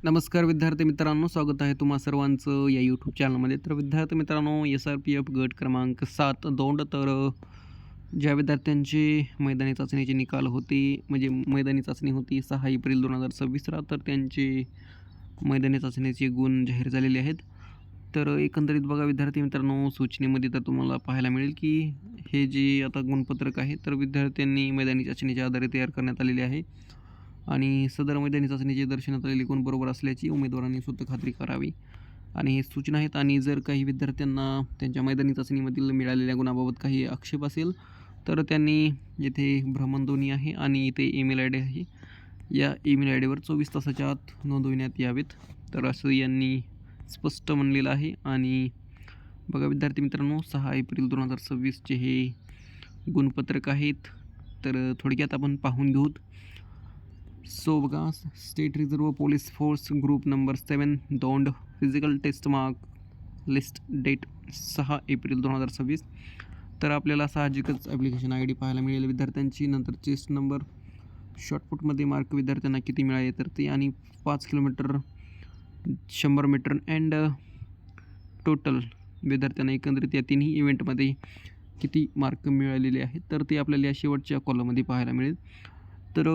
नमस्कार विद्यार्थी मित्रांनो, स्वागत आहे तुम्हा सर्वांचं या यूट्यूब चॅनलमध्ये. तर विद्यार्थी मित्रांनो, SRPF गट क्रमांक 7 दौंड. ज्या विद्यार्थ्यांचे मैदानी चाचणीचे निकाल होते, म्हणजे मैदानी चाचणी होती 6 एप्रिल 2026, तर त्यांचे मैदानी चाचणीचे गुण जाहीर झालेले आहेत. तर एकंदरीत बघा विद्यार्थी मित्रांनो, सूचनेमध्ये तर तुम्हाला पाहायला मिळेल की हे जे आता गुणपत्रक आहे, तर विद्यार्थ्यांनी मैदानी चाचणीच्या आधारे तयार करण्यात आलेले आहे. आणि सदर मैदानी चाचणीचे दर्शनात आलेले गुण बरोबर असल्याची उमेदवारांनी स्वतः खात्री करावी. आणि हे सूचना आहेत. आणि जर काही विद्यार्थ्यांना त्यांच्या मैदानी चाचणीमधील मिळालेल्या गुणाबाबत काही आक्षेप असेल, तर त्यांनी येथे भ्रमणध्वनी आहे आणि इथे ईमेल आय डी आहे. या ईमेल आय डीवर 24 तासाच्या आत नोंदविण्यात यावेत, तर असं यांनी स्पष्ट म्हणलेलं आहे. आणि बघा विद्यार्थी मित्रांनो, 6 एप्रिल 2026चे हे गुणपत्रक आहेत. तर थोडक्यात आपण पाहून घेऊत. सो बघा, state reserve police force group number 7 Daund, physical test mark list date 6 April 2026. तर आपल्याला साहजिकच ॲप्लिकेशन आय डी पाहायला मिळेल विद्यार्थ्यांची. नंतर चेस्ट नंबर, शॉर्टपुटमध्ये मार्क विद्यार्थ्यांना किती मिळाले तर ते, आणि 5 किलोमीटर, 100 मीटर अँड टोटल विद्यार्थ्यांना एकंदरीत या तिन्ही इव्हेंटमध्ये किती मार्क मिळालेले आहेत, तर ते आपल्याला या शेवटच्या कॉलममध्ये पाहायला मिळेल. तर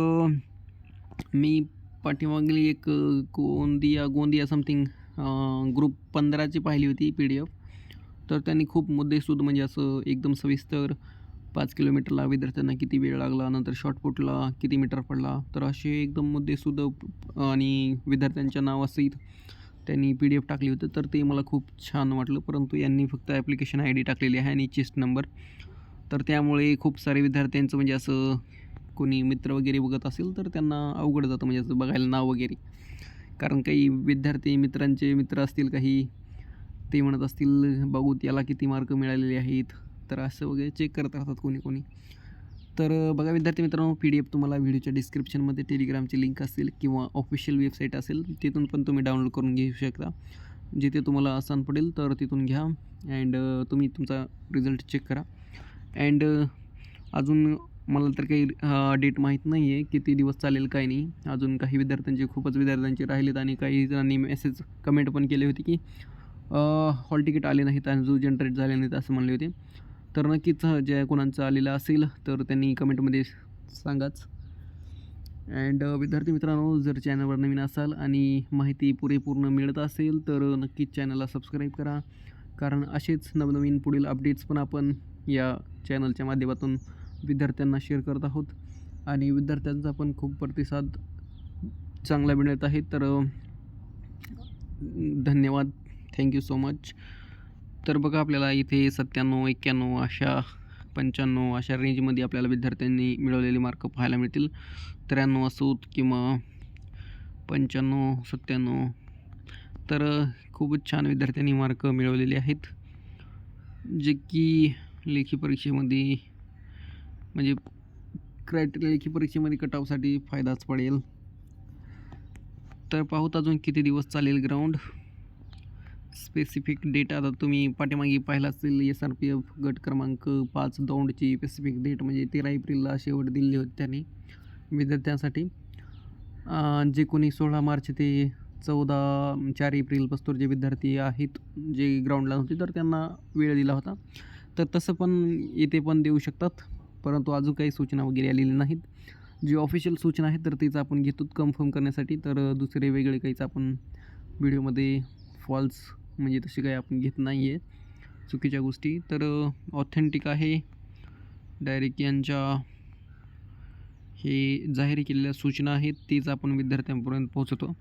मी पाठीमागली एक गोंदिया समथिंग ग्रुप 15ची पाहिली होती PDF. तर त्यांनी खूप मुद्देसूद, म्हणजे असं एकदम सविस्तर, 5 किलोमीटरला विद्यार्थ्यांना किती वेळ लागला, नंतर शॉर्टपुटला किती मीटर पडला, तर असे एकदम मुद्देसूद आणि विद्यार्थ्यांच्या नावासहित त्यांनी PDF टाकली होती. तर ते मला खूप छान वाटलं. परंतु यांनी फक्त ॲप्लिकेशन ID टाकलेली आहे आणि चेस्ट नंबर. तर त्यामुळे खूप सारे विद्यार्थ्यांचं, म्हणजे असं कोणी मित्र वगैरे बघत असेल तर त्यांना अवघड जातं, म्हणजे असं बघायला नाव वगैरे. कारण काही विद्यार्थी मित्रांचे मित्र असतील काही, ते म्हणत असतील बघू त्याला किती मार्क मिळालेले आहेत, तर असं वगैरे चेक करत राहतात कोणी. तर बघा विद्यार्थी मित्रांनो, PDF तुम्हाला व्हिडिओच्या डिस्क्रिप्शनमध्ये टेलिग्रामची लिंक असेल किंवा ऑफिशियल वेबसाईट असेल, तिथून पण तुम्ही डाउनलोड करून घेऊ शकता. जिथे तुम्हाला आसान पडेल तर तिथून घ्या अँड तुम्ही तुमचा रिझल्ट चेक करा. अँड अजून मला तर काही डेट माहीत नाही आहे, किती दिवस चालेल काय नाही. अजून काही विद्यार्थ्यांचे, खूपच विद्यार्थ्यांचे राहिलेत, आणि काही जणांनी मेसेज कमेंट पण केले होते की हॉल तिकीट आले नाहीत आणि जो जनरेट झाले नाहीत असं म्हणले होते. तर नक्कीच ज्या कोणाचं आलेलं असेल तर त्यांनी कमेंटमध्ये सांगाच. अँड विद्यार्थी मित्रांनो, जर चॅनलवर नवीन असाल आणि माहिती पुरेपूर्ण मिळत असेल तर नक्कीच चॅनलला सबस्क्राईब करा. कारण असेच नवनवीन पुढील अपडेट्स पण आपण या चॅनलच्या माध्यमातून विद्यार्थ्यांना शेअर करत आहोत. आणि विद्यार्थ्यांचा पण खूप प्रतिसाद चांगला मिळत आहे. तर धन्यवाद, थँक्यू सो मच. तर बघा, आपल्याला इथे 97, 91 अशा 95 अशा रेंजमध्ये आपल्याला विद्यार्थ्यांनी मिळवलेले मार्क पाहायला मिळतील. 93 असोत किंवा 95, 97. तर खूपच छान विद्यार्थ्यांनी मार्क मिळवलेले आहेत, जे की लेखी परीक्षेमध्ये, म्हणजे लेखी परीक्षेमध्ये कटऑफसाठी फायदाच पडेल. तर पाहूत अजून किती दिवस चालेल ग्राउंड. स्पेसिफिक डेट आता तुम्ही पाठीमागे पाहिला असेल, SRPF गट क्रमांक 5 दौंडची स्पेसिफिक डेट म्हणजे 13 एप्रिलला शेवट दिली होती त्यांनी विद्यार्थ्यांसाठी. जे कोणी 16 मार्च ते 4 एप्रिलपासून जे विद्यार्थी आहेत जे ग्राउंडला होते, तर त्यांना वेळ दिला होता. तर तसं पण इथे पण देऊ शकतात, परंतु अजून काही सूचना वगैरे आलेली नाहीत. जी ऑफिशियल सूचना आहे तर तीच आपण घेतो कन्फर्म करण्यासाठी. तर दुसरे वेगळे काहीच आपण व्हिडिओमध्ये फॉल्स, म्हणजे तसे काही आपण घेत नाही आहे चुकीच्या गोष्टी. तर ऑथेंटिक आहे, डायरेक्ट यांच्या हे जाहीर केलेल्या सूचना आहेत तीच आपण विद्यार्थ्यांपर्यंत पोहोचवतो.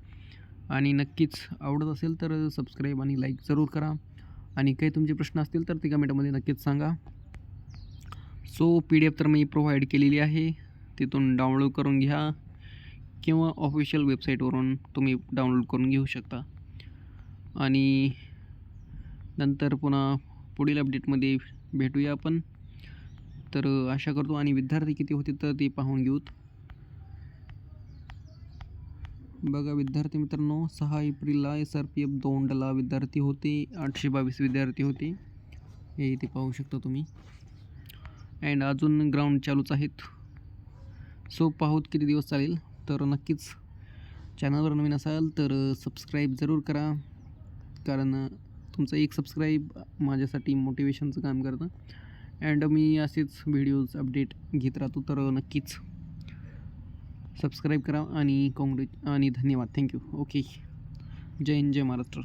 आणि नक्कीच आवडत असेल तर सबस्क्राईब आणि लाईक जरूर करा. आणि काही तुमचे प्रश्न असतील तर ते कमेंटमध्ये नक्कीच सांगा. सो PDF तर मी प्रोव्हाइड केलेली आहे, तिथून डाउनलोड करून घ्या किंवा ऑफिशियल वेबसाईटवरून तुम्ही डाउनलोड करून घेऊ शकता. आणि नंतर पुन्हा पुढील अपडेटमध्ये भेटूया आपण. तर आशा करतो. आणि विद्यार्थी किती होते तर ते पाहून घेऊत. बघा विद्यार्थी मित्रांनो, 6 एप्रिलला SRPF दौंडला विद्यार्थी होते 822 विद्यार्थी होते, हे इथे पाहू शकता तुम्ही. अँड अजून ग्राउंड चालूच आहेत. सो पाहूत किती दिवस चालेल. तर नक्कीच चॅनलवर नवीन असाल तर सबस्क्राईब जरूर करा, कारण तुमचं एक सबस्क्राईब माझ्यासाठी मोटिवेशनचं काम करतं. अँड मी असेच व्हिडिओज अपडेट घेत राहतो, तर नक्कीच सबस्क्राईब करा आणि आणि धन्यवाद. थँक्यू. ओके. जय हिंद, जय महाराष्ट्र.